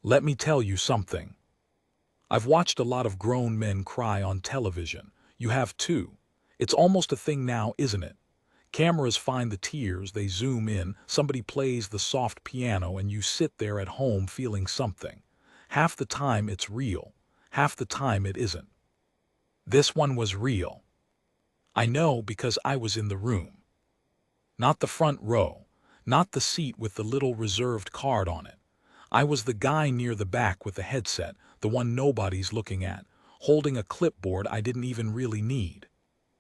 Let me tell you something. I've watched a lot of grown men cry on television. You have too. It's almost a thing now, isn't it? Cameras find the tears, they zoom in, somebody plays the soft piano, and you sit there at home feeling something. Half the time it's real, half the time it isn't. This one was real. I know because I was in the room. Not the front row, not the seat with the little reserved card on it. I was the guy near the back with the headset, the one nobody's looking at, holding a clipboard I didn't even really need.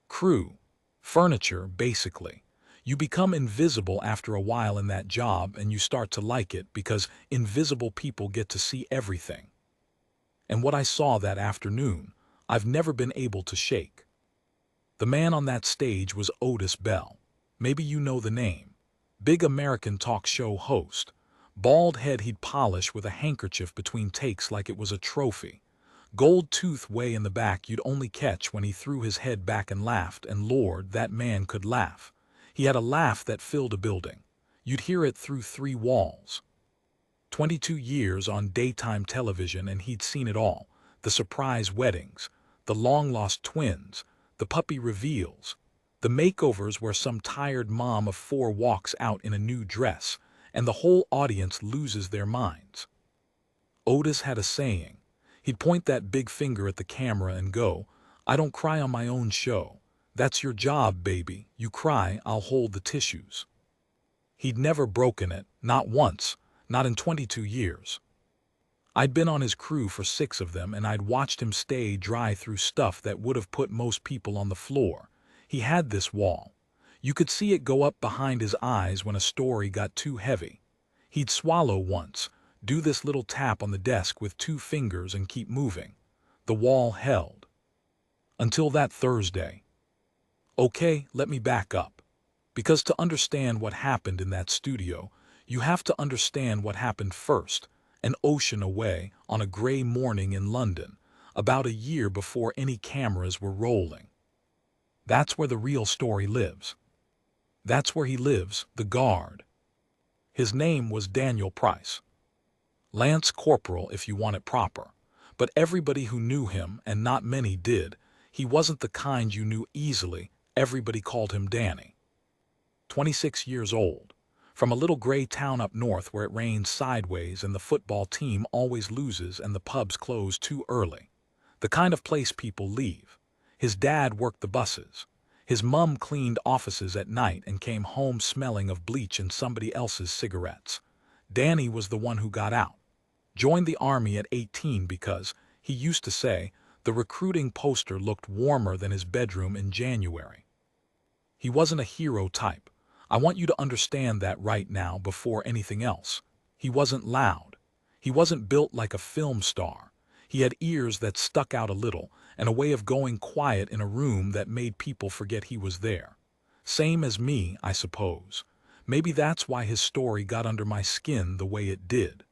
Crew. Furniture, basically. You become invisible after a while in that job, and you start to like it because invisible people get to see everything. And what I saw that afternoon, I've never been able to shake. The man on that stage was Otis Bell. Maybe you know the name. Big American talk show host. Bald head he'd polish with a handkerchief between takes like it was a trophy. Gold tooth way in the back you'd only catch when he threw his head back and laughed, and Lord, that man could laugh. He had a laugh that filled a building. You'd hear it through 3 walls. 22 years on daytime television, and he'd seen it all. The surprise weddings, the long-lost twins, the puppy reveals, the makeovers where some tired mom of 4 walks out in a new dress, and the whole audience loses their minds. Otis had a saying. He'd point that big finger at the camera and go, "I don't cry on my own show. That's your job, baby. You cry, I'll hold the tissues." He'd never broken it, not once, not in 22 years. I'd been on his crew for 6 of them, and I'd watched him stay dry through stuff that would have put most people on the floor. He had this wall. You could see it go up behind his eyes when a story got too heavy. He'd swallow once, do this little tap on the desk with 2 fingers and keep moving. The wall held. Until that Thursday. Okay, let me back up. Because to understand what happened in that studio, you have to understand what happened first, an ocean away, on a gray morning in London, about a year before any cameras were rolling. That's where the real story lives. That's where he lives, the guard. His name was Daniel Price. Lance Corporal if you want it proper. But everybody who knew him, and not many did, he wasn't the kind you knew easily, everybody called him Danny. 26 years old. From a little gray town up north where it rains sideways and the football team always loses and the pubs close too early. The kind of place people leave. His dad worked the buses. His mum cleaned offices at night and came home smelling of bleach and somebody else's cigarettes. Danny was the one who got out. Joined the army at 18 because, he used to say, the recruiting poster looked warmer than his bedroom in January. He wasn't a hero type. I want you to understand that right now before anything else. He wasn't loud. He wasn't built like a film star. He had ears that stuck out a little, and a way of going quiet in a room that made people forget he was there. Same as me, I suppose. Maybe that's why his story got under my skin the way it did.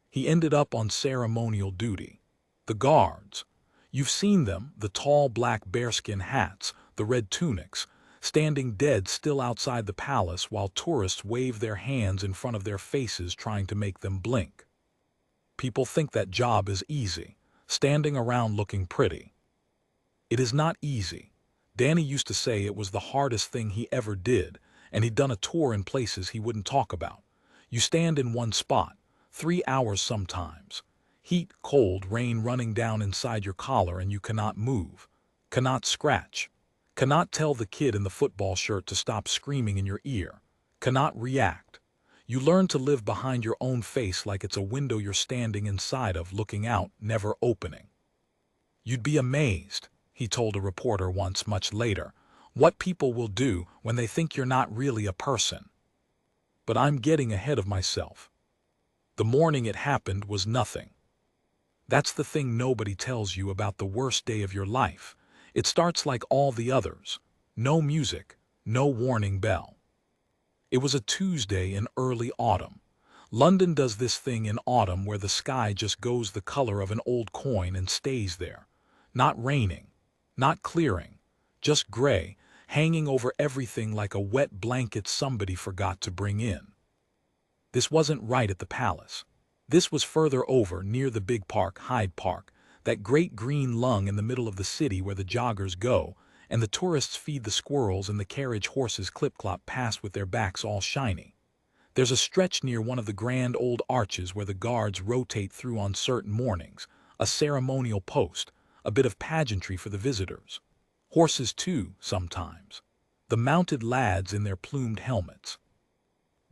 He ended up on ceremonial duty. The guards. You've seen them, the tall black bearskin hats, the red tunics, standing dead still outside the palace while tourists wave their hands in front of their faces trying to make them blink. People think that job is easy, standing around looking pretty. It is not easy. Danny used to say it was the hardest thing he ever did, and he'd done a tour in places he wouldn't talk about. You stand in one spot, 3 hours sometimes. Heat, cold, rain running down inside your collar, and you cannot move, cannot scratch, cannot tell the kid in the football shirt to stop screaming in your ear, cannot react. You learn to live behind your own face like it's a window you're standing inside of, looking out, never opening. You'd be amazed, he told a reporter once much later, what people will do when they think you're not really a person. But I'm getting ahead of myself. The morning it happened was nothing. That's the thing nobody tells you about the worst day of your life. It starts like all the others. No music, no warning bell. It was a Tuesday in early autumn. London does this thing in autumn where the sky just goes the color of an old coin and stays there. Not raining, not clearing, just gray, hanging over everything like a wet blanket somebody forgot to bring in. This wasn't right at the palace. This was further over, near the big park, Hyde Park, that great green lung in the middle of the city where the joggers go, and the tourists feed the squirrels and the carriage horses clip-clop past with their backs all shiny. There's a stretch near one of the grand old arches where the guards rotate through on certain mornings, a ceremonial post, a bit of pageantry for the visitors. Horses too, sometimes. The mounted lads in their plumed helmets.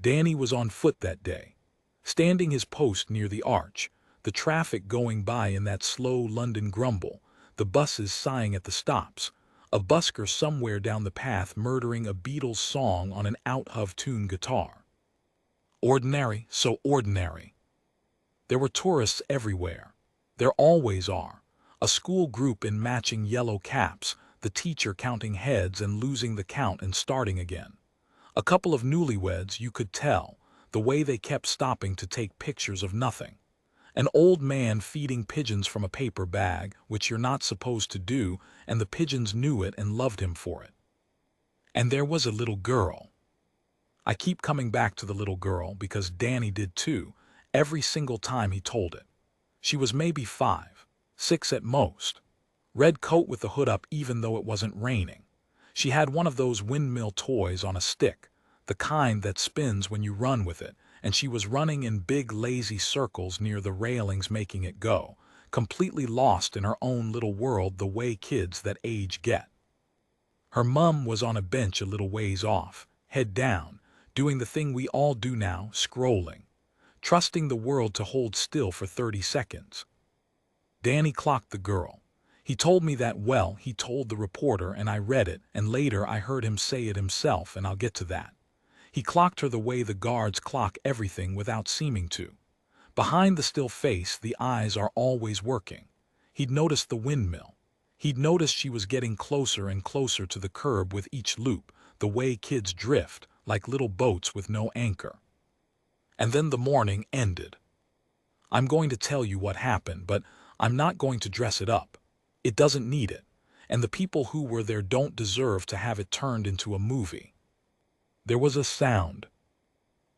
Danny was on foot that day, standing his post near the arch, the traffic going by in that slow London grumble, the buses sighing at the stops, a busker somewhere down the path murdering a Beatles song on an out-of-tune guitar. Ordinary, so ordinary. There were tourists everywhere. There always are. A school group in matching yellow caps, the teacher counting heads and losing the count and starting again. A couple of newlyweds, you could tell, the way they kept stopping to take pictures of nothing. An old man feeding pigeons from a paper bag, which you're not supposed to do, and the pigeons knew it and loved him for it. And there was a little girl. I keep coming back to the little girl because Danny did too, every single time he told it. She was maybe 5, 6 at most. Red coat with the hood up even though it wasn't raining. She had one of those windmill toys on a stick, the kind that spins when you run with it, and she was running in big lazy circles near the railings making it go, completely lost in her own little world the way kids that age get. Her mum was on a bench a little ways off, head down, doing the thing we all do now, scrolling, trusting the world to hold still for 30 seconds. Danny clocked the girl. He told me that, well, he told the reporter and I read it, and later I heard him say it himself, and I'll get to that. He clocked her the way the guards clock everything without seeming to. Behind the still face, the eyes are always working. He'd noticed the windmill. He'd noticed she was getting closer and closer to the curb with each loop, the way kids drift, like little boats with no anchor. And then the morning ended. I'm going to tell you what happened, but I'm not going to dress it up. It doesn't need it, and the people who were there don't deserve to have it turned into a movie. There was a sound.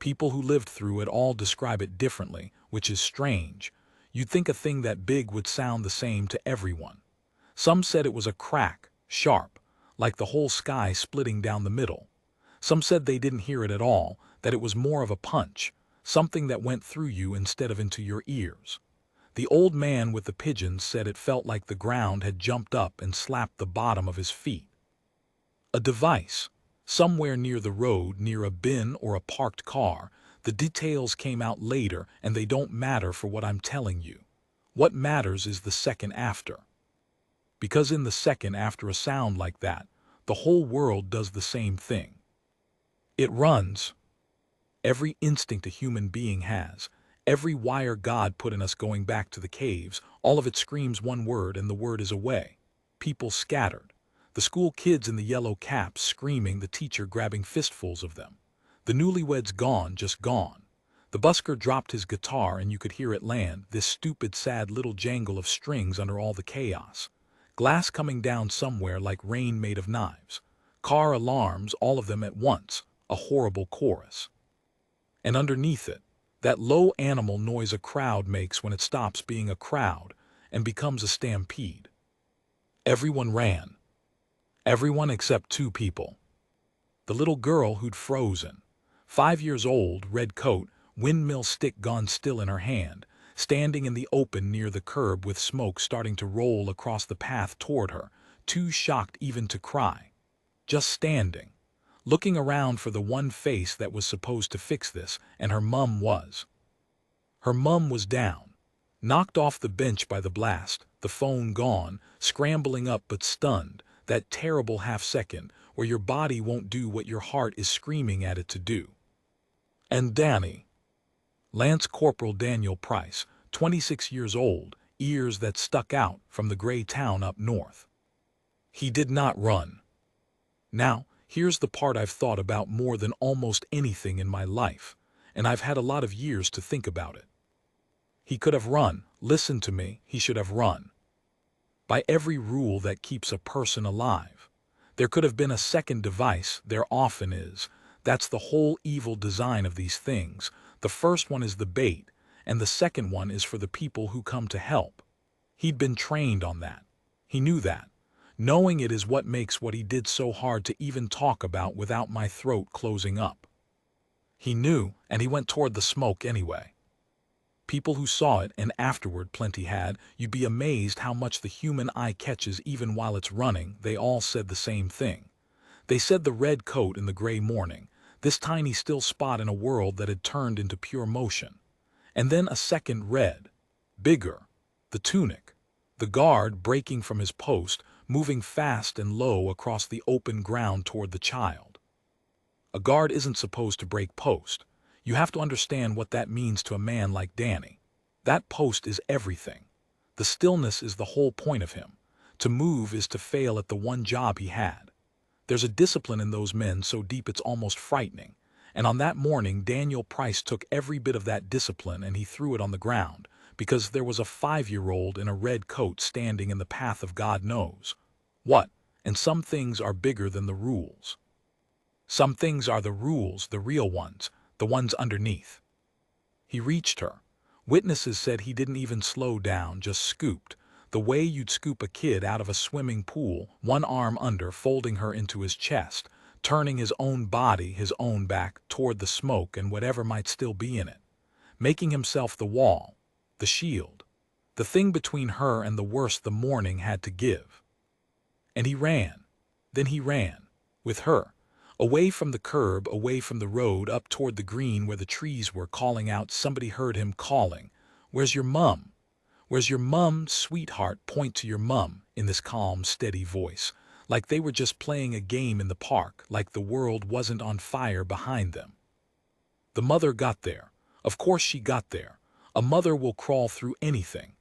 People who lived through it all describe it differently, which is strange. You'd think a thing that big would sound the same to everyone. Some said it was a crack, sharp, like the whole sky splitting down the middle. Some said they didn't hear it at all, that it was more of a punch, something that went through you instead of into your ears. The old man with the pigeons said it felt like the ground had jumped up and slapped the bottom of his feet. A device, somewhere near the road, near a bin or a parked car. The details came out later and they don't matter for what I'm telling you. What matters is the second after. Because in the second after a sound like that, the whole world does the same thing. It runs. Every instinct a human being has, every wire God put in us going back to the caves, all of it screams one word and the word is away. People scattered. The school kids in the yellow caps screaming, the teacher grabbing fistfuls of them. The newlyweds gone, just gone. The busker dropped his guitar and you could hear it land, this stupid sad little jangle of strings under all the chaos. Glass coming down somewhere like rain made of knives. Car alarms, all of them at once, a horrible chorus. And underneath it, that low animal noise a crowd makes when it stops being a crowd and becomes a stampede. Everyone ran. Everyone except 2 people. The little girl who'd frozen, 5 years old, red coat, windmill stick gone still in her hand, standing in the open near the curb with smoke starting to roll across the path toward her, too shocked even to cry. Just standing, looking around for the one face that was supposed to fix this, and her mum was. Her mum was down, knocked off the bench by the blast, the phone gone, scrambling up but stunned, that terrible half-second where your body won't do what your heart is screaming at it to do. And Danny, Lance Corporal Daniel Price, 26 years old, ears that stuck out from the gray town up north. He did not run. Now, here's the part I've thought about more than almost anything in my life, and I've had a lot of years to think about it. He could have run. Listen to me, he should have run. By every rule that keeps a person alive. There could have been a second device, there often is. That's the whole evil design of these things. The first one is the bait, and the second one is for the people who come to help. He'd been trained on that. He knew that. Knowing it is what makes what he did so hard to even talk about without my throat closing up. He knew, and he went toward the smoke anyway. People who saw it, and afterward plenty had, you'd be amazed how much the human eye catches even while it's running. They all said the same thing. They said the red coat in the gray morning, this tiny still spot in a world that had turned into pure motion. And then a second red, bigger, the tunic, the guard breaking from his post, moving fast and low across the open ground toward the child. A guard isn't supposed to break post. You have to understand what that means to a man like Danny. That post is everything. The stillness is the whole point of him. To move is to fail at the one job he had. There's a discipline in those men so deep it's almost frightening. And on that morning, Daniel Price took every bit of that discipline and he threw it on the ground, because there was a 5-year-old in a red coat standing in the path of God knows what, and some things are bigger than the rules. Some things are the rules, the real ones, the ones underneath. He reached her. Witnesses said he didn't even slow down, just scooped, the way you'd scoop a kid out of a swimming pool, one arm under, folding her into his chest, turning his own body, his own back, toward the smoke and whatever might still be in it, making himself the wall, the shield, the thing between her and the worst the morning had to give. And he ran. Then he ran, with her, away from the curb, away from the road, up toward the green where the trees were, calling out. Somebody heard him calling, "Where's your mum? Where's your mum, sweetheart? Point to your mum," in this calm, steady voice, like they were just playing a game in the park, like the world wasn't on fire behind them. The mother got there. Of course she got there. A mother will crawl through anything.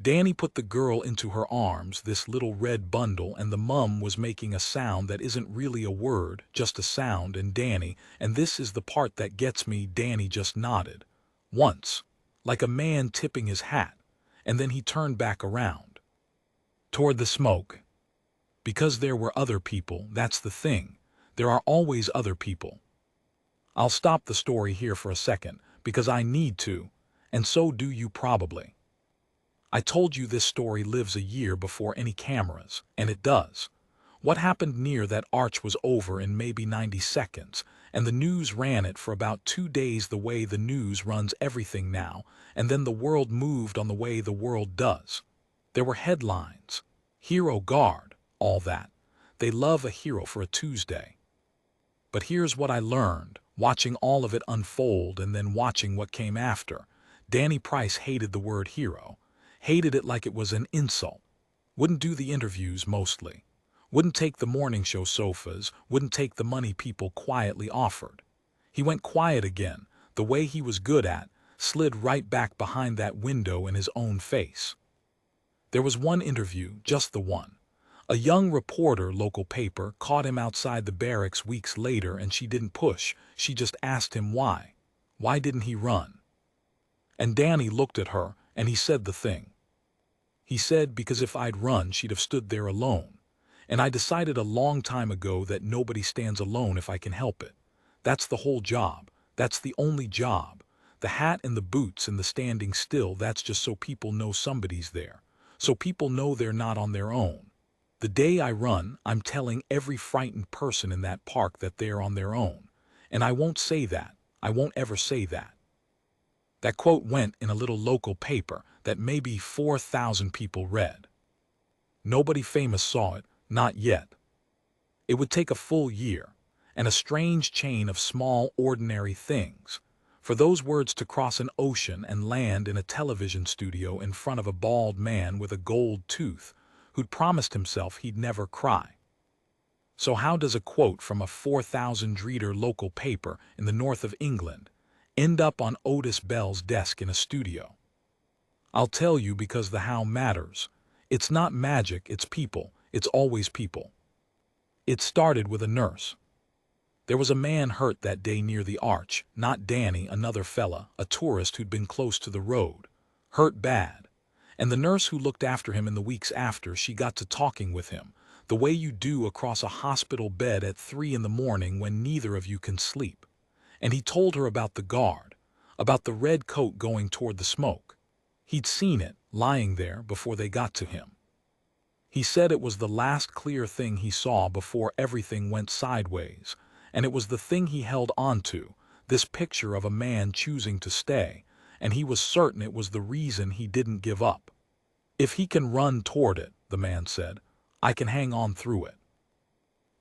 Danny put the girl into her arms, this little red bundle, and the mum was making a sound that isn't really a word, just a sound, and Danny, and this is the part that gets me, Danny just nodded. Once, like a man tipping his hat, and then he turned back around. Toward the smoke. Because there were other people, that's the thing. There are always other people. I'll stop the story here for a second, because I need to, and so do you probably. I told you this story lives a year before any cameras, and it does. What happened near that arch was over in maybe 90 seconds, and the news ran it for about 2 days the way the news runs everything now, and then the world moved on the way the world does. There were headlines. Hero guard, all that. They love a hero for a Tuesday. But here's what I learned, watching all of it unfold and then watching what came after. Danny Price hated the word hero. Hated it like it was an insult. Wouldn't do the interviews mostly. Wouldn't take the morning show sofas, wouldn't take the money people quietly offered. He went quiet again, the way he was good at, slid right back behind that window in his own face. There was one interview, just the one. A young reporter, local paper, caught him outside the barracks weeks later and she didn't push, she just asked him why. Why didn't he run? And Danny looked at her, and he said the thing. He said, because if I'd run, she'd have stood there alone. And I decided a long time ago that nobody stands alone if I can help it. That's the whole job. That's the only job. The hat and the boots and the standing still, that's just so people know somebody's there. So people know they're not on their own. The day I run, I'm telling every frightened person in that park that they're on their own. And I won't say that. I won't ever say that. That quote went in a little local paper that maybe 4,000 people read. Nobody famous saw it, not yet. It would take a full year, and a strange chain of small, ordinary things, for those words to cross an ocean and land in a television studio in front of a bald man with a gold tooth who'd promised himself he'd never cry. So how does a quote from a 4,000-reader local paper in the north of England end up on Otis Bell's desk in a studio? I'll tell you, because the how matters. It's not magic, it's people. It's always people. It started with a nurse. There was a man hurt that day near the arch, not Danny, another fella, a tourist who'd been close to the road. Hurt bad. And the nurse who looked after him in the weeks after, she got to talking with him, the way you do across a hospital bed at 3 in the morning when neither of you can sleep. And he told her about the guard, about the red coat going toward the smoke. He'd seen it, lying there, before they got to him. He said it was the last clear thing he saw before everything went sideways, and it was the thing he held on to, this picture of a man choosing to stay, and he was certain it was the reason he didn't give up. "If he can run toward it," the man said, "I can hang on through it."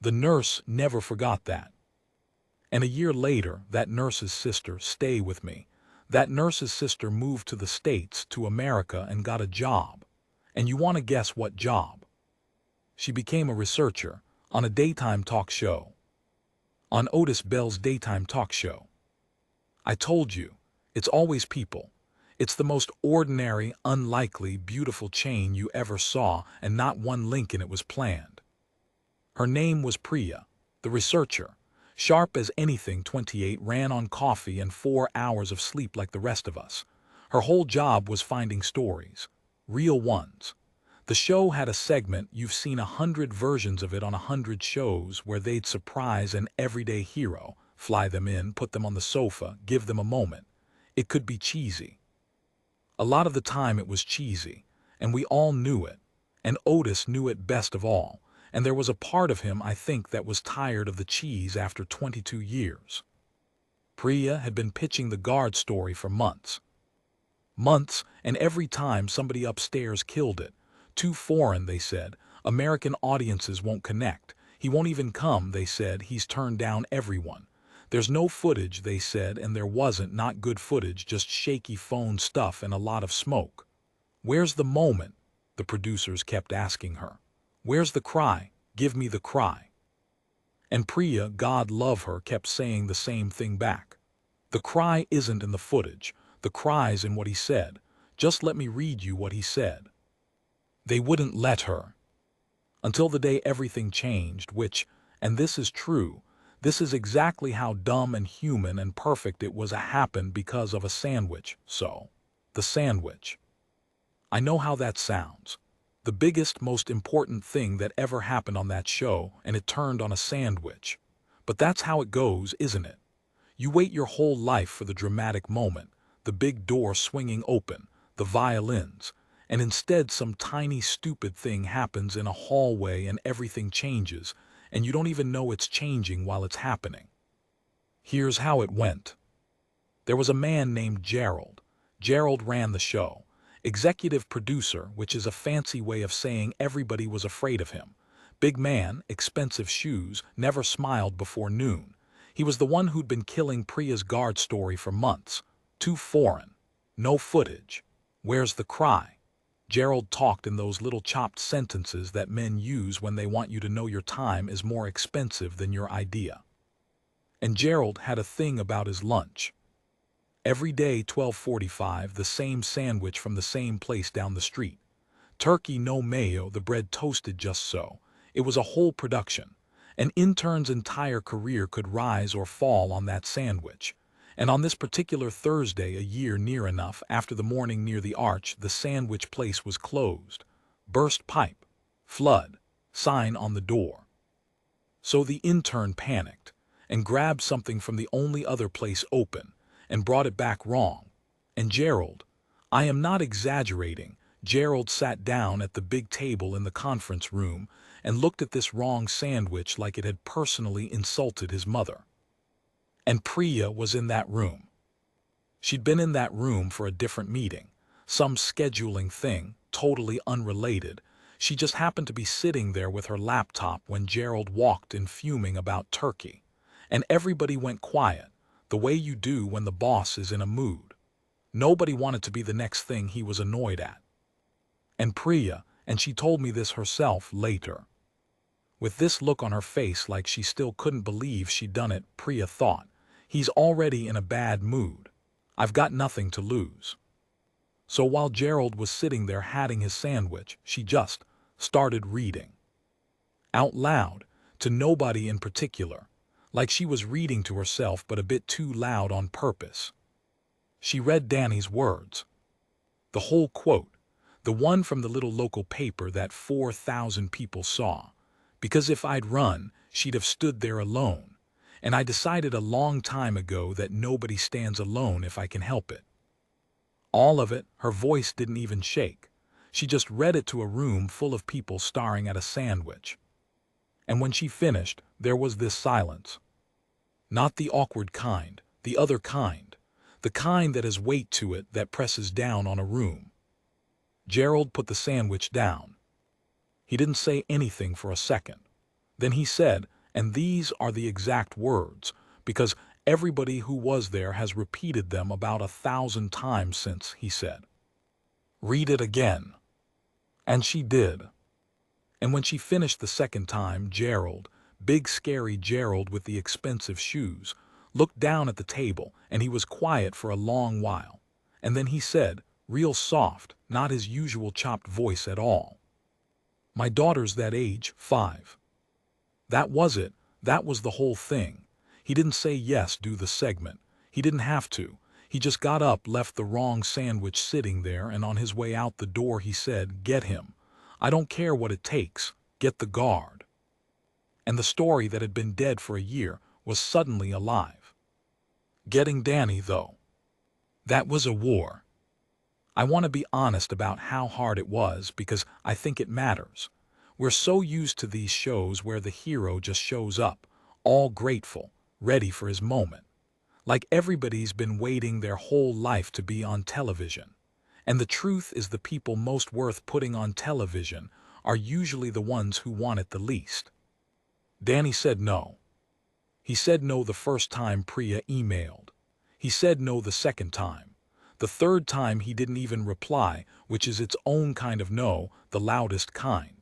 The nurse never forgot that. And a year later, that nurse's sister, stay with me, that nurse's sister moved to the States, to America, and got a job. And you want to guess what job? She became a researcher on a daytime talk show. On Otis Bell's daytime talk show. I told you, it's always people. It's the most ordinary, unlikely, beautiful chain you ever saw, and not one link in it was planned. Her name was Priya, the researcher. Sharp as anything, 28, ran on coffee and 4 hours of sleep like the rest of us. Her whole job was finding stories. Real ones. The show had a segment, you've seen 100 versions of it on 100 shows, where they'd surprise an everyday hero, fly them in, put them on the sofa, give them a moment. It could be cheesy. A lot of the time it was cheesy, and we all knew it, and Otis knew it best of all, and there was a part of him, I think, that was tired of the cheese after 22 years. Priya had been pitching the guard story for months. Months, and every time somebody upstairs killed it. Too foreign, they said. American audiences won't connect. He won't even come, they said. He's turned down everyone. There's no footage, they said, and there wasn't, not good footage, just shaky phone stuff and a lot of smoke. Where's the moment? The producers kept asking her. Where's the cry? Give me the cry. And Priya, God love her, kept saying the same thing back. The cry isn't in the footage. The cry's in what he said. Just let me read you what he said. They wouldn't let her. Until the day everything changed, which, and this is true, this is exactly how dumb and human and perfect it was, happened because of a sandwich. So, the sandwich. I know how that sounds. The biggest, most important thing that ever happened on that show, and it turned on a sandwich. But that's how it goes, isn't it? You wait your whole life for the dramatic moment, the big door swinging open, the violins, and instead some tiny stupid thing happens in a hallway and everything changes, and you don't even know it's changing while it's happening. Here's how it went. There was a man named Gerald. Gerald ran the show. Executive producer, which is a fancy way of saying everybody was afraid of him. Big man, expensive shoes, never smiled before noon. He was the one who'd been killing Priya's guard story for months. Too foreign. No footage. Where's the cry? Gerald talked in those little chopped sentences that men use when they want you to know your time is more expensive than your idea. And Gerald had a thing about his lunch. Every day, 12:45, the same sandwich from the same place down the street. Turkey, no mayo, the bread toasted just so. It was a whole production. An intern's entire career could rise or fall on that sandwich. And on this particular Thursday, a year near enough after the morning near the arch, the sandwich place was closed. Burst pipe. Flood. Sign on the door. So the intern panicked and grabbed something from the only other place open and brought it back wrong. And Gerald, I am not exaggerating, Gerald sat down at the big table in the conference room and looked at this wrong sandwich like it had personally insulted his mother. And Priya was in that room. She'd been in that room for a different meeting, some scheduling thing, totally unrelated. She just happened to be sitting there with her laptop when Gerald walked in, fuming about Turkey. And everybody went quiet, the way you do when the boss is in a mood. Nobody wanted to be the next thing he was annoyed at. And Priya, and she told me this herself later, with this look on her face like she still couldn't believe she'd done it, Priya thought, he's already in a bad mood. I've got nothing to lose. So while Gerald was sitting there hatting his sandwich, she just started reading. Out loud, to nobody in particular, like she was reading to herself, but a bit too loud on purpose. She read Danny's words. The whole quote, the one from the little local paper that 4,000 people saw. Because if I'd run, she'd have stood there alone. And I decided a long time ago that nobody stands alone if I can help it. All of it, her voice didn't even shake. She just read it to a room full of people staring at a sandwich. And when she finished, there was this silence. Not the awkward kind, the other kind. The kind that has weight to it that presses down on a room. Gerald put the sandwich down. He didn't say anything for a second. Then he said, and these are the exact words, because everybody who was there has repeated them about 1,000 times since, he said. "Read it again." And she did. And when she finished the second time, Gerald, big scary Gerald with the expensive shoes, looked down at the table, and he was quiet for a long while. And then he said, real soft, not his usual chopped voice at all, "My daughter's that age, 5. That was it. That was the whole thing. He didn't say yes, do the segment. He didn't have to. He just got up, left the wrong sandwich sitting there, and on his way out the door he said, get him. I don't care what it takes. Get the guard." And the story that had been dead for a year was suddenly alive. Getting Danny, though. That was a war. I want to be honest about how hard it was because I think it matters. We're so used to these shows where the hero just shows up, all grateful, ready for his moment. Like everybody's been waiting their whole life to be on television. And the truth is the people most worth putting on television are usually the ones who want it the least. Danny said no. He said no the first time Priya emailed. He said no the second time. The third time he didn't even reply, which is its own kind of no, the loudest kind.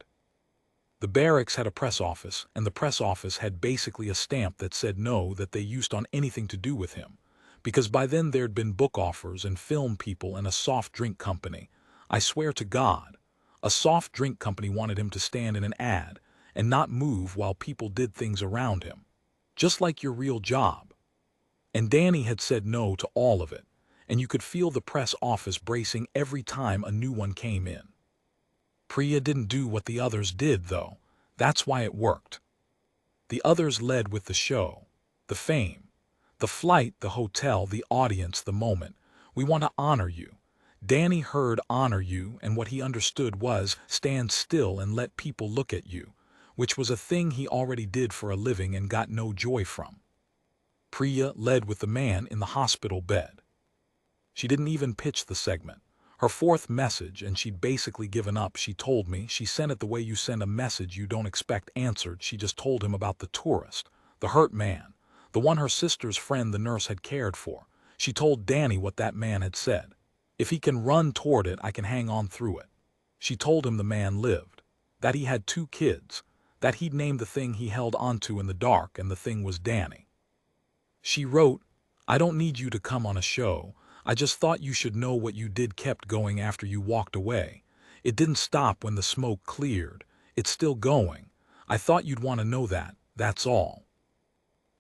The barracks had a press office, and the press office had basically a stamp that said no that they used on anything to do with him. Because by then there'd been book offers and film people and a soft drink company. I swear to God, a soft drink company wanted him to stand in an ad and not move while people did things around him. Just like your real job. And Danny had said no to all of it, and you could feel the press office bracing every time a new one came in. Priya didn't do what the others did, though. That's why it worked. The others led with the show, the fame, the flight, the hotel, the audience, the moment. We want to honor you. Danny heard honor you, and what he understood was stand still and let people look at you, which was a thing he already did for a living and got no joy from. Priya led with the man in the hospital bed. She didn't even pitch the segment. Her fourth message, and she'd basically given up, she told me. She sent it the way you send a message you don't expect answered. She just told him about the tourist, the hurt man, the one her sister's friend the nurse had cared for. She told Danny what that man had said. If he can run toward it, I can hang on through it. She told him the man lived, that he had 2 kids, that he'd named the thing he held onto in the dark, and the thing was Danny. She wrote, "I don't need you to come on a show. I just thought you should know what you did kept going after you walked away. It didn't stop when the smoke cleared. It's still going. I thought you'd want to know that, that's all."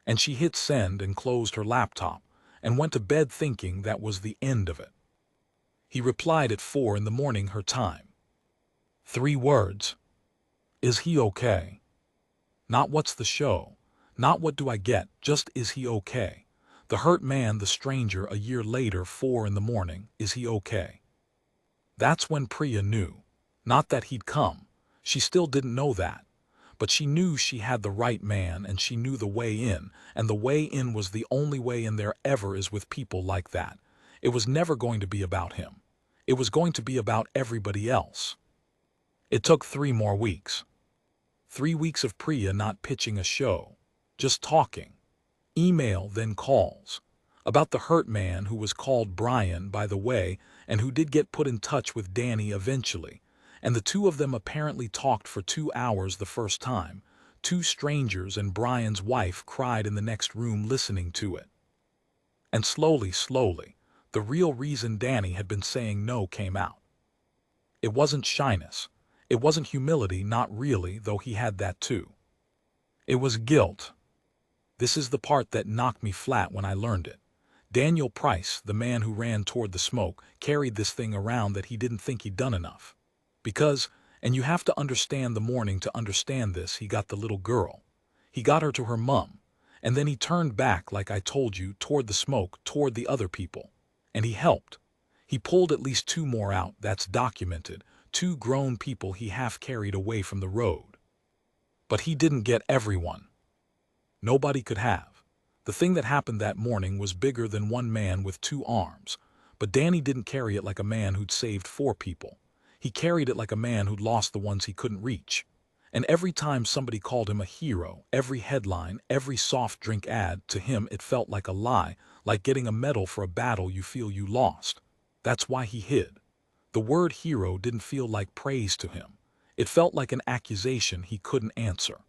And she hit send and closed her laptop and went to bed thinking that was the end of it. He replied at 4 in the morning her time. 3 words. Is he okay? Not what's the show, not what do I get, just is he okay? The hurt man, the stranger, a year later, 4 in the morning, is he okay? That's when Priya knew. Not that he'd come. She still didn't know that. But she knew she had the right man, and she knew the way in, and the way in was the only way in there ever is with people like that. It was never going to be about him. It was going to be about everybody else. It took 3 more weeks. 3 weeks of Priya not pitching a show, just talking. Email, then calls. About the hurt man who was called Brian, by the way, and who did get put in touch with Danny eventually. And the 2 of them apparently talked for 2 hours the first time. 2 strangers, and Brian's wife cried in the next room listening to it. And slowly, the real reason Danny had been saying no came out. It wasn't shyness. It wasn't humility, not really, though he had that too. It was guilt. This is the part that knocked me flat when I learned it. Daniel Price, the man who ran toward the smoke, carried this thing around that he didn't think he'd done enough. Because, and you have to understand the morning to understand this, he got the little girl. He got her to her mum. And then he turned back, like I told you, toward the smoke, toward the other people. And he helped. He pulled at least 2 more out, that's documented, 2 grown people he half carried away from the road. But he didn't get everyone. Nobody could have. The thing that happened that morning was bigger than one man with 2 arms. But Danny didn't carry it like a man who'd saved 4 people. He carried it like a man who'd lost the ones he couldn't reach. And every time somebody called him a hero, every headline, every soft drink ad, to him it felt like a lie, like getting a medal for a battle you feel you lost. That's why he hid. The word hero didn't feel like praise to him. It felt like an accusation he couldn't answer.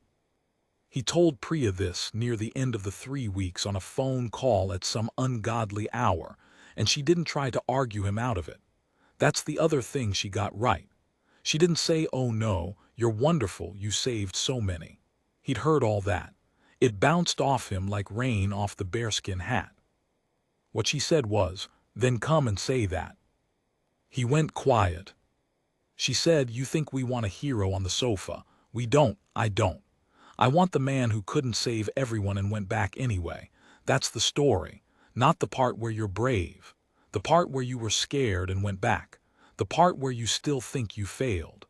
He told Priya this near the end of the 3 weeks on a phone call at some ungodly hour, and she didn't try to argue him out of it. That's the other thing she got right. She didn't say, "Oh no, you're wonderful, you saved so many." He'd heard all that. It bounced off him like rain off the bearskin hat. What she said was, "Then come and say that." He went quiet. She said, "You think we want a hero on the sofa. We don't, I don't. I want the man who couldn't save everyone and went back anyway. That's the story, not the part where you're brave. The part where you were scared and went back. The part where you still think you failed.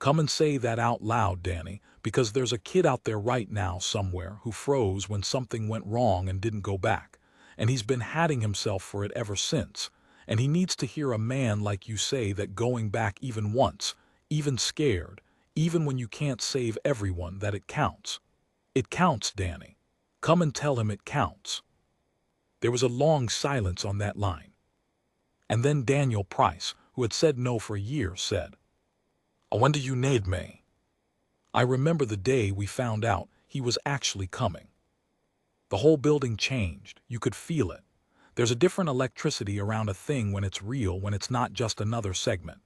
Come and say that out loud, Danny, because there's a kid out there right now somewhere who froze when something went wrong and didn't go back. And he's been hatting himself for it ever since. And he needs to hear a man like you say that going back even once, even scared, even when you can't save everyone, that it counts. It counts, Danny. Come and tell him it counts." There was a long silence on that line. And then Daniel Price, who had said no for a year, said, "When do you need me?" I remember the day we found out he was actually coming. The whole building changed. You could feel it. There's a different electricity around a thing when it's real, when it's not just another segment.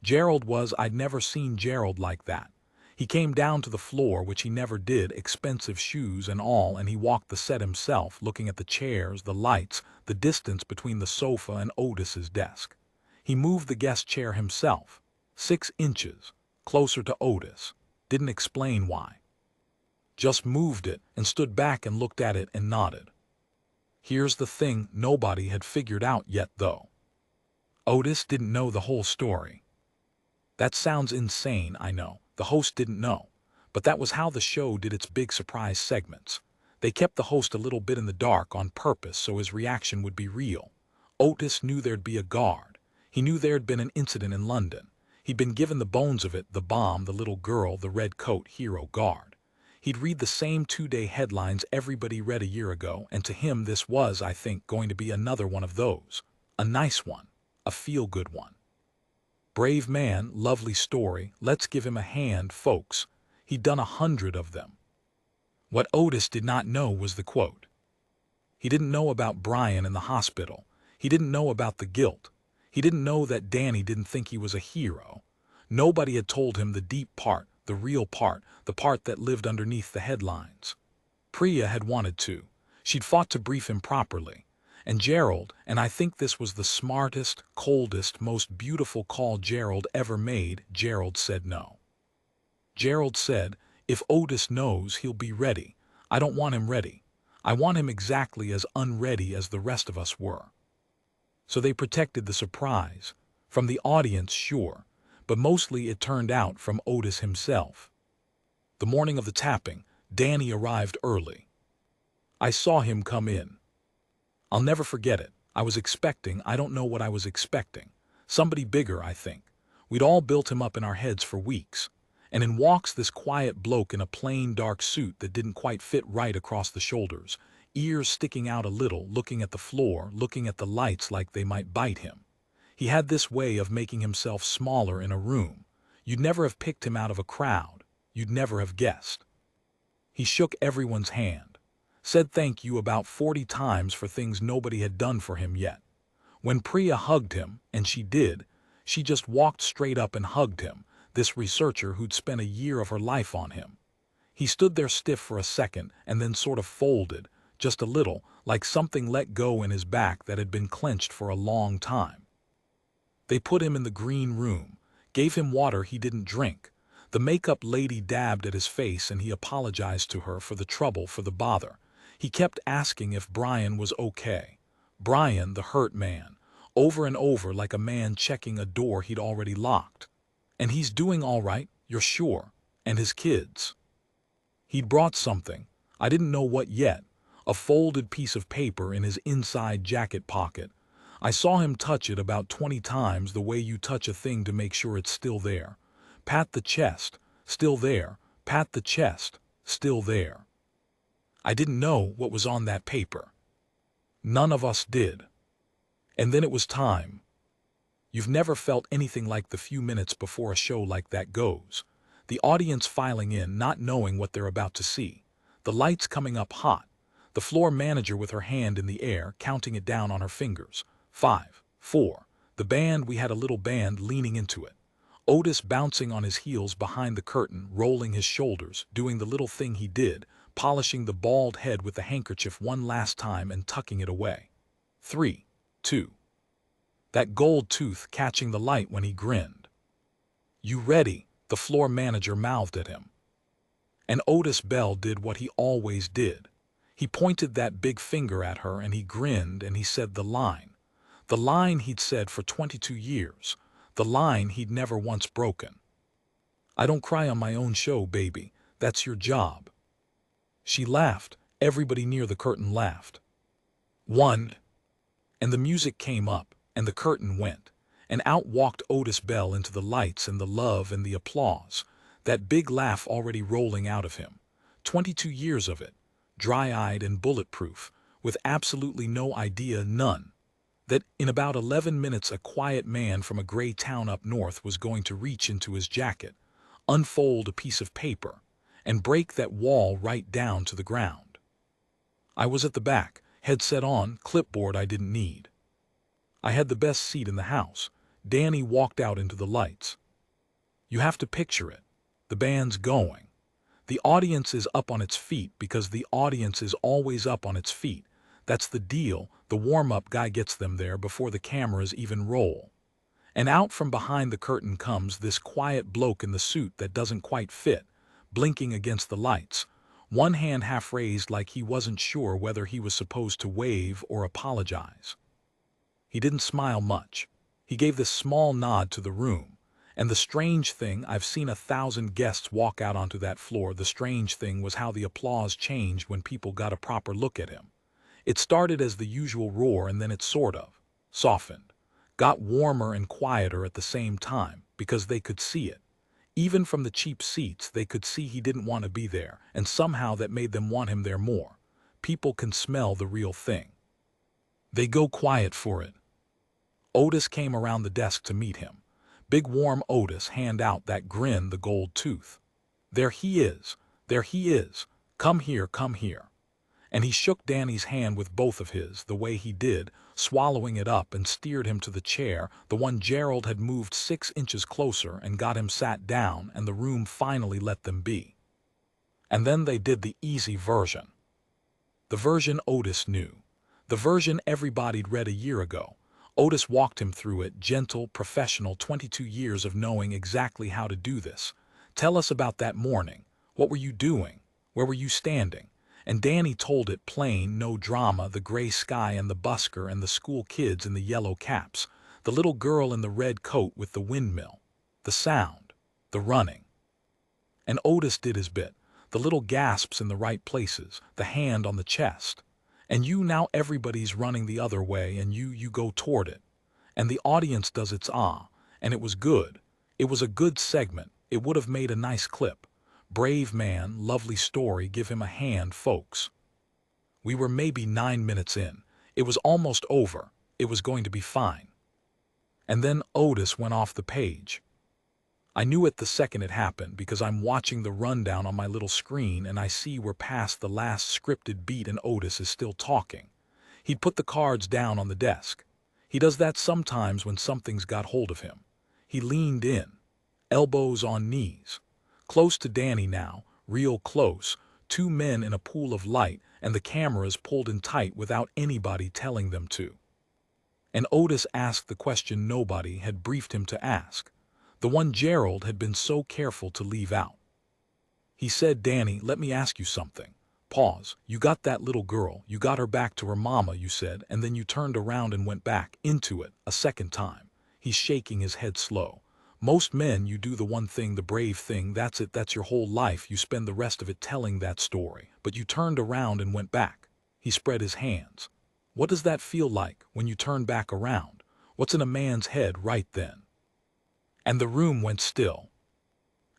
I'd never seen Gerald like that. He came down to the floor, which he never did, expensive shoes and all, and he walked the set himself, looking at the chairs, the lights, the distance between the sofa and Otis's desk. He moved the guest chair himself, 6 inches, closer to Otis. Didn't explain why. Just moved it and stood back and looked at it and nodded. Here's the thing nobody had figured out yet, though. Otis didn't know the whole story. That sounds insane, I know. The host didn't know. But that was how the show did its big surprise segments. They kept the host a little bit in the dark on purpose so his reaction would be real. Otis knew there'd be a guard. He knew there'd been an incident in London. He'd been given the bones of it, the bomb, the little girl, the red coat, hero, guard. He'd read the same 2-day headlines everybody read a year ago, and to him this was, I think, going to be another one of those. A nice one. A feel-good one. Brave man, lovely story, let's give him a hand, folks. He'd done 100 of them. What Otis did not know was the quote. He didn't know about Brian in the hospital. He didn't know about the guilt. He didn't know that Danny didn't think he was a hero. Nobody had told him the deep part, the real part, the part that lived underneath the headlines. Priya had wanted to. She'd fought to brief him properly. And Gerald, and I think this was the smartest, coldest, most beautiful call Gerald ever made, Gerald said no. Gerald said, "If Otis knows, he'll be ready. I don't want him ready. I want him exactly as unready as the rest of us were." So they protected the surprise. From the audience, sure, but mostly it turned out from Otis himself. The morning of the tapping, Danny arrived early. I saw him come in. I'll never forget it. I don't know what I was expecting. Somebody bigger, I think. We'd all built him up in our heads for weeks. And in walks this quiet bloke in a plain dark suit that didn't quite fit right across the shoulders, ears sticking out a little, looking at the floor, looking at the lights like they might bite him. He had this way of making himself smaller in a room. You'd never have picked him out of a crowd. You'd never have guessed. He shook everyone's hand. Said thank you about 40 times for things nobody had done for him yet. When Priya hugged him, and she did, she just walked straight up and hugged him, this researcher who'd spent a year of her life on him. He stood there stiff for a second and then sort of folded, just a little, like something let go in his back that had been clenched for a long time. They put him in the green room, gave him water he didn't drink. The makeup lady dabbed at his face and he apologized to her for the trouble, for the bother. He kept asking if Brian was okay. Brian, the hurt man, over and over like a man checking a door he'd already locked. And he's doing all right, you're sure? And his kids? He'd brought something. I didn't know what yet. A folded piece of paper in his inside jacket pocket. I saw him touch it about 20 times the way you touch a thing to make sure it's still there. Pat the chest, still there. Pat the chest, still there. I didn't know what was on that paper. None of us did. And then it was time. You've never felt anything like the few minutes before a show like that goes. The audience filing in, not knowing what they're about to see. The lights coming up hot. The floor manager with her hand in the air, counting it down on her fingers. 5, 4. The band, we had a little band leaning into it. Otis bouncing on his heels behind the curtain, rolling his shoulders, doing the little thing he did, polishing the bald head with the handkerchief one last time and tucking it away. 3, 2. That gold tooth catching the light when he grinned. You ready? The floor manager mouthed at him. And Otis Bell did what he always did. He pointed that big finger at her and he grinned and he said the line. The line he'd said for 22 years. The line he'd never once broken. I don't cry on my own show, baby. That's your job. She laughed. Everybody near the curtain laughed. 1. And the music came up, and the curtain went, and out walked Otis Bell into the lights and the love and the applause, that big laugh already rolling out of him. 22 years of it, dry-eyed and bulletproof, with absolutely no idea, none, that in about 11 minutes a quiet man from a gray town up north was going to reach into his jacket, unfold a piece of paper, and break that wall right down to the ground. I was at the back, headset on, clipboard I didn't need. I had the best seat in the house. Danny walked out into the lights. You have to picture it. The band's going. The audience is up on its feet because the audience is always up on its feet. That's the deal. The warm-up guy gets them there before the cameras even roll. And out from behind the curtain comes this quiet bloke in the suit that doesn't quite fit, blinking against the lights, one hand half raised like he wasn't sure whether he was supposed to wave or apologize. He didn't smile much. He gave this small nod to the room. And the strange thing, I've seen 1,000 guests walk out onto that floor, the strange thing was how the applause changed when people got a proper look at him. It started as the usual roar and then it sort of softened, got warmer and quieter at the same time because they could see it. Even from the cheap seats they could see he didn't want to be there, and somehow that made them want him there more. People can smell the real thing. They go quiet for it. Otis came around the desk to meet him. Big warm Otis, hand out that grin, the gold tooth. There he is. There he is. Come here, come here. And he shook Danny's hand with both of his, the way he did, swallowing it up, and steered him to the chair, the one Gerald had moved 6 inches closer, and got him sat down, and the room finally let them be. And then they did the easy version. The version Otis knew. The version everybody'd read a year ago. Otis walked him through it, gentle, professional, 22 years of knowing exactly how to do this. Tell us about that morning. What were you doing? Where were you standing? And Danny told it plain, no drama, the gray sky and the busker and the school kids in the yellow caps, the little girl in the red coat with the windmill, the sound, the running. And Otis did his bit, the little gasps in the right places, the hand on the chest. And you, now everybody's running the other way, and you go toward it. And the audience does its ah, and it was good. It was a good segment. It would have made a nice clip. Brave man, lovely story, give him a hand, folks. We were maybe 9 minutes in. It was almost over. It was going to be fine. And then Otis went off the page. I knew it the second it happened because I'm watching the rundown on my little screen and I see we're past the last scripted beat and Otis is still talking. He'd put the cards down on the desk. He does that sometimes when something's got hold of him. He leaned in, elbows on knees. Close to Danny now, real close, 2 men in a pool of light and the cameras pulled in tight without anybody telling them to. And Otis asked the question nobody had briefed him to ask. The one Gerald had been so careful to leave out. He said, Danny, let me ask you something. Pause. You got that little girl, you got her back to her mama, you said, and then you turned around and went back into it a second time. He's shaking his head slow. Most men, you do the one thing, the brave thing, that's it, that's your whole life, you spend the rest of it telling that story. But you turned around and went back. He spread his hands. What does that feel like when you turn back around? What's in a man's head right then? And the room went still.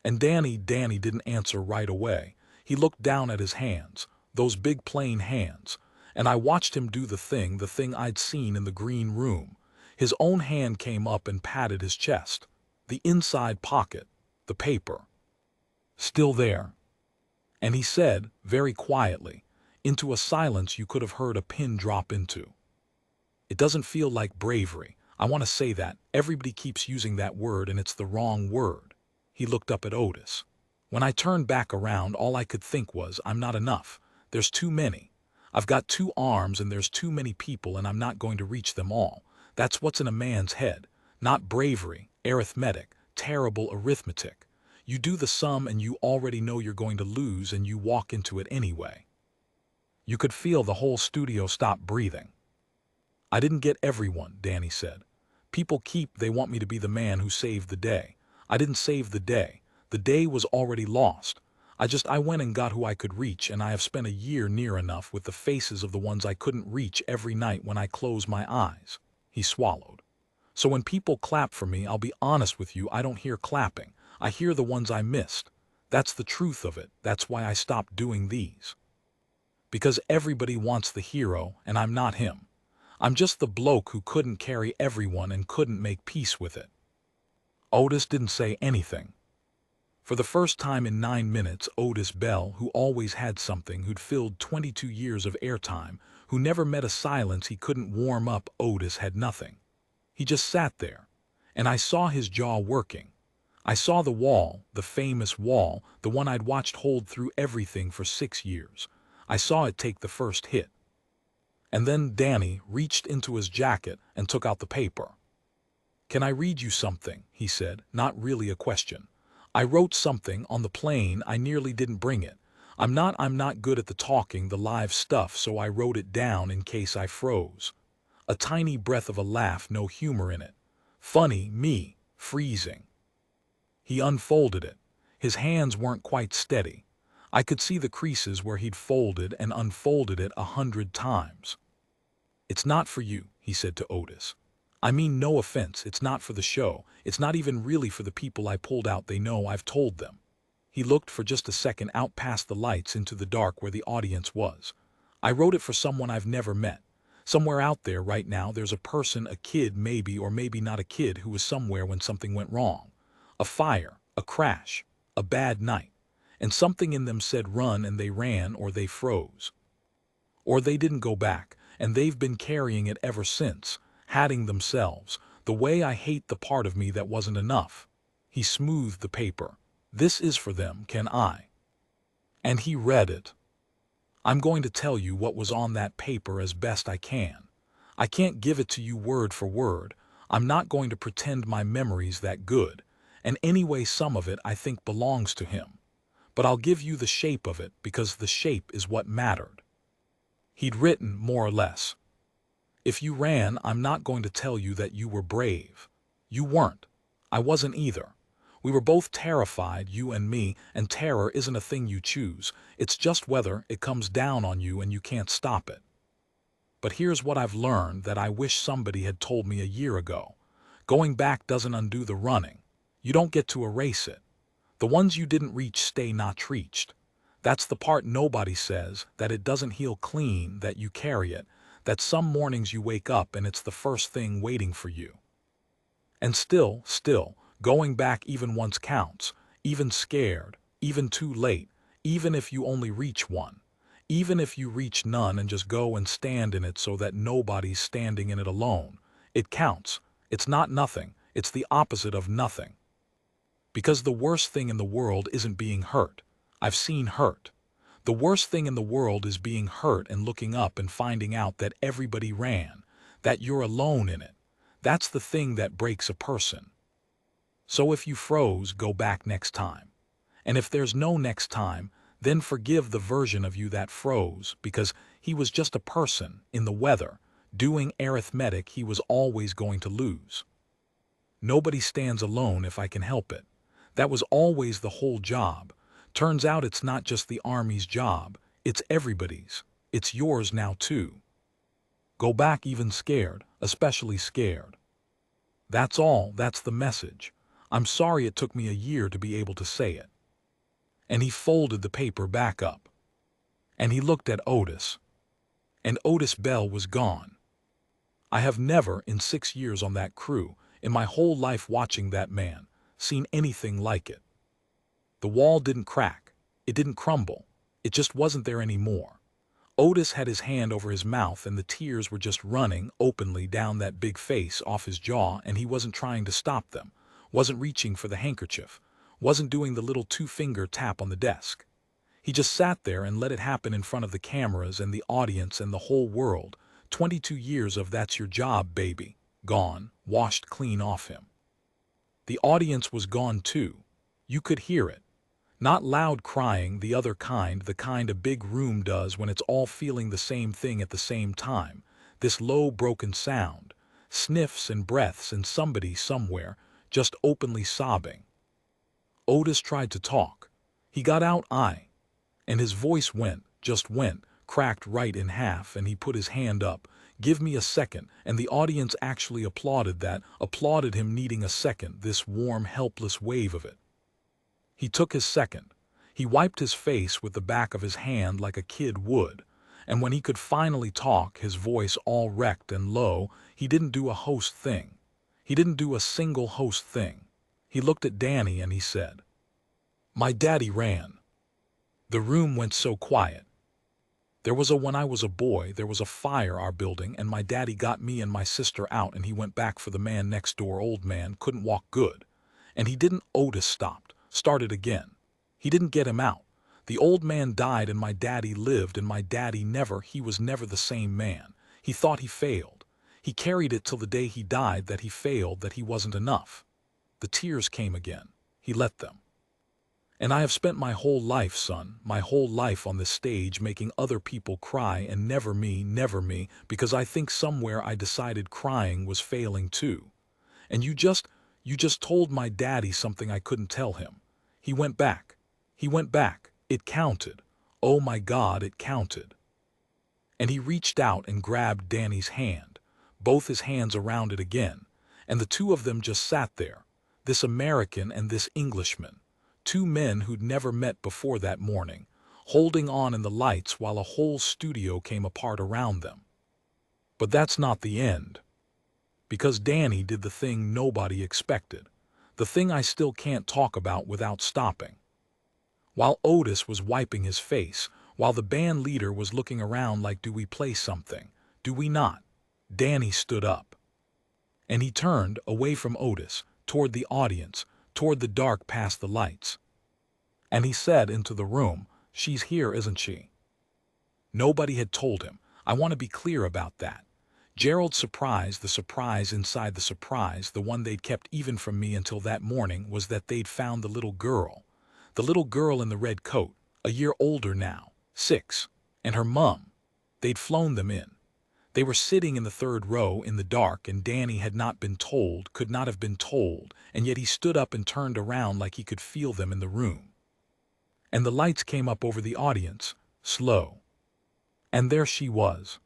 And Danny didn't answer right away. He looked down at his hands, those big plain hands, and I watched him do the thing I'd seen in the green room. His own hand came up and patted his chest. The inside pocket, the paper, still there. And he said, very quietly, into a silence you could have heard a pin drop into, "It doesn't feel like bravery. I want to say that. Everybody keeps using that word and it's the wrong word." He looked up at Otis. "When I turned back around, all I could think was, I'm not enough. There's too many. I've got 2 arms and there's too many people and I'm not going to reach them all. That's what's in a man's head. Not bravery, arithmetic, terrible arithmetic. You do the sum and you already know you're going to lose and you walk into it anyway." You could feel the whole studio stop breathing. "I didn't get everyone," Danny said. They want me to be the man who saved the day. I didn't save the day. The day was already lost. I went and got who I could reach, and I have spent a year near enough with the faces of the ones I couldn't reach every night when I close my eyes." He swallowed. "So when people clap for me, I'll be honest with you, I don't hear clapping. I hear the ones I missed. That's the truth of it. That's why I stopped doing these. Because everybody wants the hero, and I'm not him. I'm just the bloke who couldn't carry everyone and couldn't make peace with it." Otis didn't say anything. For the first time in 9 minutes, Otis Bell, who always had something, who'd filled 22 years of airtime, who never met a silence he couldn't warm up, Otis had nothing. He just sat there, and I saw his jaw working. I saw the wall, the famous wall, the one I'd watched hold through everything for 6 years. I saw it take the first hit. And then Danny reached into his jacket and took out the paper. "Can I read you something?" he said, not really a question. "I wrote something on the plane, I nearly didn't bring it. I'm not good at the talking, the live stuff, so I wrote it down in case I froze." A tiny breath of a laugh, no humor in it. "Funny, me, freezing." He unfolded it. His hands weren't quite steady. I could see the creases where he'd folded and unfolded it 100 times. "It's not for you," he said to Otis. "I mean, no offense, it's not for the show. It's not even really for the people I pulled out. They know I've told them." He looked for just a second out past the lights into the dark where the audience was. "I wrote it for someone I've never met. Somewhere out there right now there's a person, a kid maybe, or maybe not a kid, who was somewhere when something went wrong. A fire, a crash, a bad night. And something in them said run and they ran, or they froze. Or they didn't go back, and they've been carrying it ever since, hating themselves. The way I hate the part of me that wasn't enough." He smoothed the paper. "This is for them, can I?" And he read it. "I'm going to tell you what was on that paper as best I can. I can't give it to you word for word. I'm not going to pretend my memory's that good. And anyway, some of it I think belongs to him. But I'll give you the shape of it, because the shape is what mattered." He'd written, more or less, "If you ran, I'm not going to tell you that you were brave. You weren't. I wasn't either. We were both terrified, you and me, and terror isn't a thing you choose. It's just whether it comes down on you and you can't stop it. But here's what I've learned that I wish somebody had told me a year ago. Going back doesn't undo the running. You don't get to erase it. The ones you didn't reach stay not reached. That's the part nobody says, that it doesn't heal clean, that you carry it, that some mornings you wake up and it's the first thing waiting for you. And still, going back even once counts, even scared, even too late, even if you only reach one, even if you reach none and just go and stand in it so that nobody's standing in it alone. It counts. It's not nothing. It's the opposite of nothing. Because the worst thing in the world isn't being hurt. I've seen hurt. The worst thing in the world is being hurt and looking up and finding out that everybody ran, that you're alone in it. That's the thing that breaks a person. So if you froze, go back next time. And if there's no next time, Then forgive the version of you that froze, because he was just a person in the weather, doing arithmetic he was always going to lose. Nobody stands alone if I can help it. That was always the whole job. Turns out it's not just the Army's job, it's everybody's. It's yours now too. Go back even scared, especially scared. That's all, that's the message. I'm sorry it took me a year to be able to say it. And he folded the paper back up. And he looked at Otis. And Otis Bell was gone. I have never, in 6 years on that crew, in my whole life watching that man, seen anything like it. The wall didn't crack. It didn't crumble. It just wasn't there anymore. Otis had his hand over his mouth and the tears were just running openly down that big face off his jaw, and he wasn't trying to stop them, wasn't reaching for the handkerchief, wasn't doing the little 2-finger tap on the desk. He just sat there and let it happen in front of the cameras and the audience and the whole world. 22 years of "that's your job, baby," gone, washed clean off him. The audience was gone too. You could hear it. Not loud crying, the other kind, the kind a big room does when it's all feeling the same thing at the same time. This low, broken sound, sniffs and breaths, and somebody somewhere just openly sobbing. Otis tried to talk. He got out and his voice just went, cracked right in half, and he put his hand up. "Give me a second," and the audience actually applauded that, applauded him needing a second, this warm, helpless wave of it. He took his second. He wiped his face with the back of his hand like a kid would, and when he could finally talk, his voice all wrecked and low, he didn't do a host thing. He didn't do a single host thing. He looked at Danny and he said, "My daddy ran." The room went so quiet. When I was a boy, there was a fire our building, and my daddy got me and my sister out, and he went back for the man next door. Old man couldn't walk good. And he didn't. Otis started again. He didn't get him out. The old man died and my daddy lived, and my daddy he was never the same man. He thought he failed. He carried it till the day he died, that he failed, that he wasn't enough. The tears came again. He let them. And I have spent my whole life, son, my whole life on this stage making other people cry, and never me, because I think somewhere I decided crying was failing too. And you just told my daddy something I couldn't tell him. He went back. It counted. Oh my God, it counted. And he reached out and grabbed Danny's hand, both his hands around it again, and the two of them just sat there, this American and this Englishman, two men who'd never met before that morning, holding on in the lights while a whole studio came apart around them. But that's not the end. Because Danny did the thing nobody expected, the thing I still can't talk about without stopping. While Otis was wiping his face, while the band leader was looking around like, do we play something? Do we not? Danny stood up. And he turned away from Otis, toward the audience, toward the dark past the lights. And he said into the room, "She's here, isn't she?" Nobody had told him. I want to be clear about that. Gerald's surprise, the surprise inside the surprise, the one they'd kept even from me until that morning, was that they'd found the little girl in the red coat, a year older now, 6, and her mum. They'd flown them in. They were sitting in the 3rd row in the dark, and Danny had not been told, could not have been told, and yet he stood up and turned around like he could feel them in the room. And the lights came up over the audience, slow. And there she was,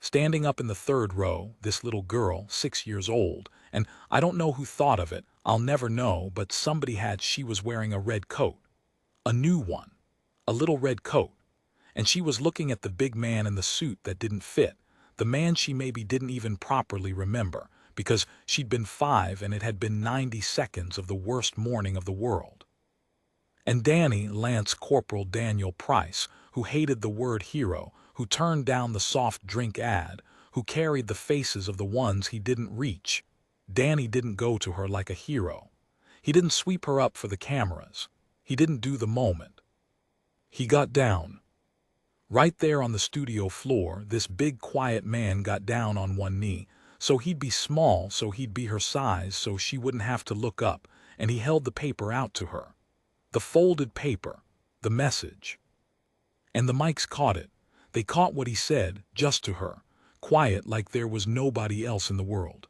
standing up in the 3rd row, this little girl, 6 years old, and I don't know who thought of it, I'll never know, but somebody had. She was wearing a red coat, a new one, a little red coat, and she was looking at the big man in the suit that didn't fit, the man she maybe didn't even properly remember, because she'd been 5 and it had been 90 seconds of the worst morning of the world. And Danny, Lance Corporal Daniel Price, who hated the word hero, who turned down the soft drink ad, who carried the faces of the ones he didn't reach. Danny didn't go to her like a hero. He didn't sweep her up for the cameras. He didn't do the moment. He got down. Right there on the studio floor, this big quiet man got down on one knee, so he'd be small, so he'd be her size, so she wouldn't have to look up, and he held the paper out to her. The folded paper, the message. And the mics caught it. They caught what he said, just to her, quiet like there was nobody else in the world.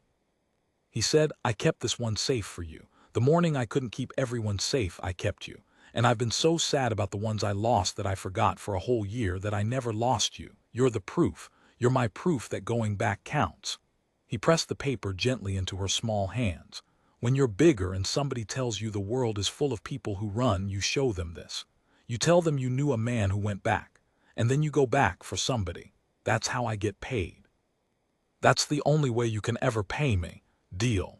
He said, I kept this one safe for you. The morning I couldn't keep everyone safe, I kept you. And I've been so sad about the ones I lost that I forgot for a whole year that I never lost you. You're the proof. You're my proof that going back counts. He pressed the paper gently into her small hands. When you're bigger and somebody tells you the world is full of people who run, you show them this. You tell them you knew a man who went back, and then you go back for somebody. That's how I get paid. That's the only way you can ever pay me. Deal.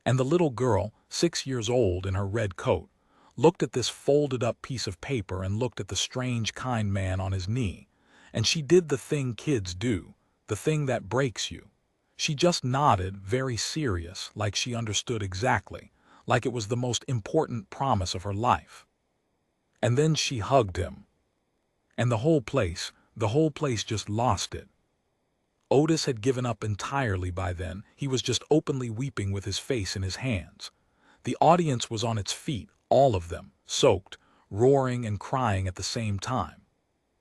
And the little girl, 6 years old in her red coat, looked at this folded-up piece of paper and looked at the strange, kind man on his knee. And she did the thing kids do, the thing that breaks you. She just nodded, very serious, like she understood exactly, like it was the most important promise of her life. And then she hugged him. And the whole place just lost it. Otis had given up entirely by then. He was just openly weeping with his face in his hands. The audience was on its feet, all of them, soaked, roaring and crying at the same time.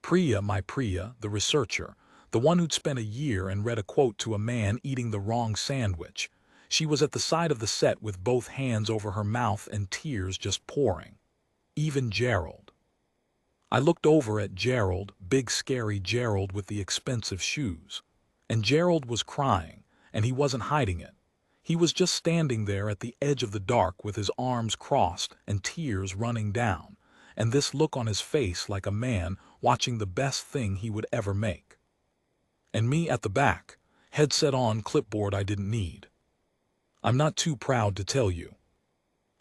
Priya, my Priya, the researcher, the one who'd spent a year and read a quote to a man eating the wrong sandwich. She was at the side of the set with both hands over her mouth and tears just pouring. Even Gerald. I looked over at Gerald, big scary Gerald with the expensive shoes. And Gerald was crying, and he wasn't hiding it. He was just standing there at the edge of the dark with his arms crossed and tears running down, and this look on his face like a man watching the best thing he would ever make. And me at the back, headset on, clipboard I didn't need. I'm not too proud to tell you.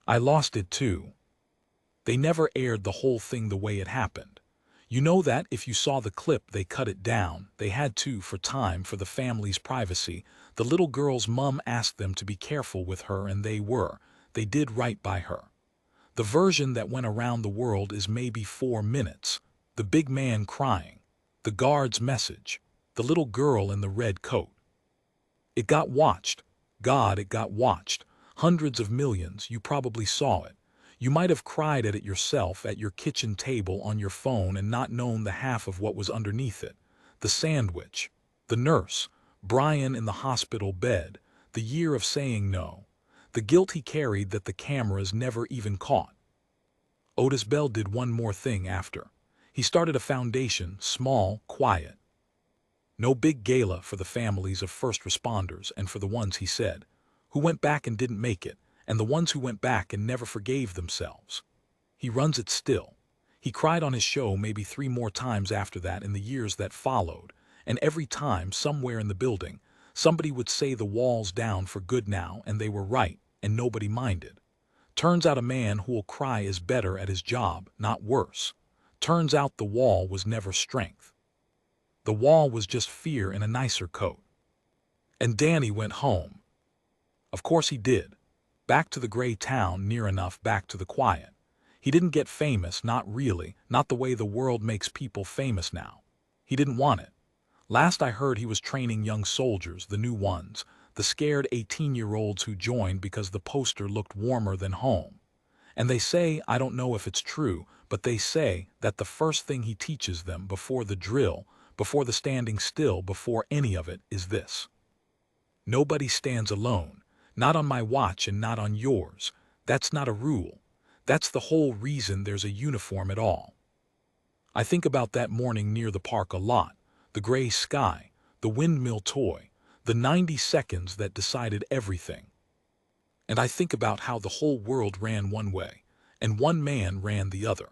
I lost it too. They never aired the whole thing the way it happened. You know that if you saw the clip they cut it down. They had to for time, for the family's privacy. The little girl's mum asked them to be careful with her and they were. They did right by her. The version that went around the world is maybe 4 minutes. The big man crying. The guard's message. The little girl in the red coat. It got watched. God, it got watched. Hundreds of millions, you probably saw it. You might have cried at it yourself at your kitchen table on your phone and not known the half of what was underneath it. The sandwich. The nurse. Brian in the hospital bed. The year of saying no. The guilt he carried that the cameras never even caught. Otis Bell did one more thing after. He started a foundation, small, quiet. No big gala for the families of first responders and for the ones, he said, who went back and didn't make it, and the ones who went back and never forgave themselves. He runs it still. He cried on his show maybe 3 more times after that in the years that followed, and every time, somewhere in the building, somebody would say the wall's down for good now, and they were right, and nobody minded. Turns out a man who'll cry is better at his job, not worse. Turns out the wall was never strength. The wall was just fear in a nicer coat. And Danny went home. Of course he did. Back to the gray town, near enough back to the quiet. He didn't get famous, not really, not the way the world makes people famous now. He didn't want it. Last I heard he was training young soldiers, the new ones, the scared 18-year-olds who joined because the poster looked warmer than home. And they say, I don't know if it's true, but they say that the first thing he teaches them before the drill, before the standing still, before any of it, is this. Nobody stands alone. Not on my watch and not on yours. That's not a rule. That's the whole reason there's a uniform at all. I think about that morning near the park a lot. The gray sky, the windmill toy, the 90 seconds that decided everything. And I think about how the whole world ran one way, and one man ran the other.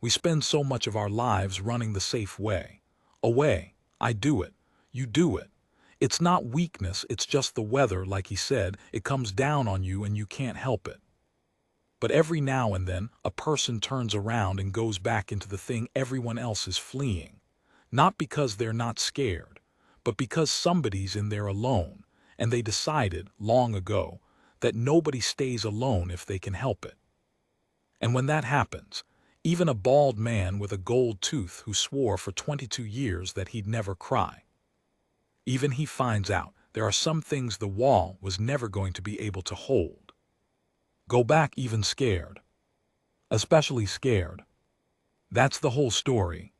We spend so much of our lives running the safe way. Away, I do it, you do it. It's not weakness, it's just the weather, like he said, it comes down on you and you can't help it. But every now and then, a person turns around and goes back into the thing everyone else is fleeing. Not because they're not scared, but because somebody's in there alone, and they decided, long ago, that nobody stays alone if they can help it. And when that happens, even a bald man with a gold tooth who swore for 22 years that he'd never cry, even he finds out there are some things the wall was never going to be able to hold. Go back even scared. Especially scared. That's the whole story.